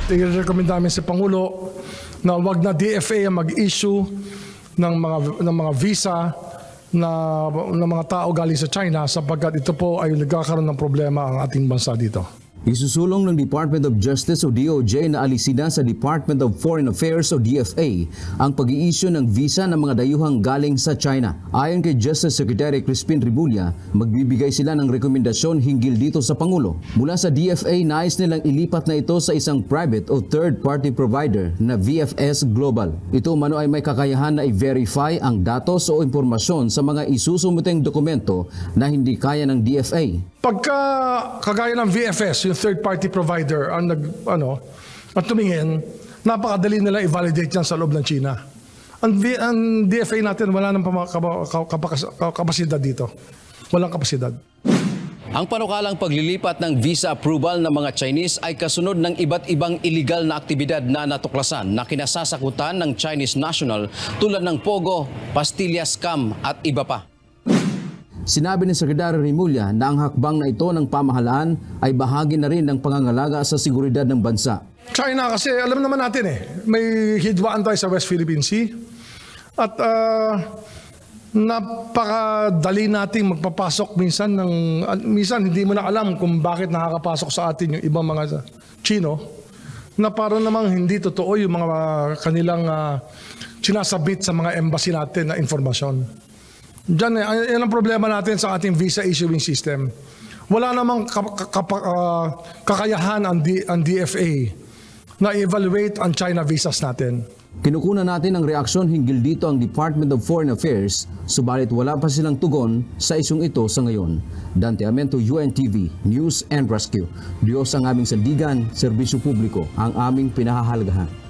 I-recommend namin sa Pangulo na wag na DFA ang mag-issue ng mga visa ng mga tao galing sa China sapagkat ito po ay nagkakaroon ng problema ang ating bansa dito. Isusulong ng Department of Justice o DOJ na alisina sa Department of Foreign Affairs o DFA ang pag-i-issue ng visa ng mga dayuhang galing sa China. Ayon kay Justice Secretary Crispin Rebulla, magbibigay sila ng rekomendasyon hinggil dito sa Pangulo. Mula sa DFA, nais nilang ilipat na ito sa isang private o third-party provider na VFS Global. Ito umano ay may kakayahan na i-verify ang datos o impormasyon sa mga isusumuteng dokumento na hindi kaya ng DFA. Pagka kagaya ng VFS, yung third-party provider, ang tumingin, napakadali nila i-validate yan sa loob ng China. Ang DFA natin, wala nang kapasidad dito. Walang kapasidad. Ang panukalang paglilipat ng visa approval ng mga Chinese ay kasunod ng iba't ibang illegal na aktibidad na natuklasan na kinasasakutan ng Chinese national tulad ng Pogo, Pastilla Scam at iba pa. Sinabi ni Secretary Remulla na ang hakbang na ito ng pamahalaan ay bahagi na rin ng pangangalaga sa seguridad ng bansa. China kasi alam naman natin may hidwaan tayo sa West Philippine Sea at napakadali nating magpapasok minsan hindi mo na alam kung bakit nakakapasok sa atin yung ibang mga Chino na parang namang hindi totoo yung mga kanilang sinasabit sa mga embassy natin na informasyon. Diyan yan ang problema natin sa ating visa issuing system. Wala namang kakayahan ang DFA na evaluate ang China visas natin. Kinukunan natin ang reaksyon hinggil dito ang Department of Foreign Affairs, subalit wala pa silang tugon sa isyong ito sa ngayon. Dante Amento, UNTV, News and Rescue. Diyos ang aming sandigan, serbisyo publiko ang aming pinahahalagahan.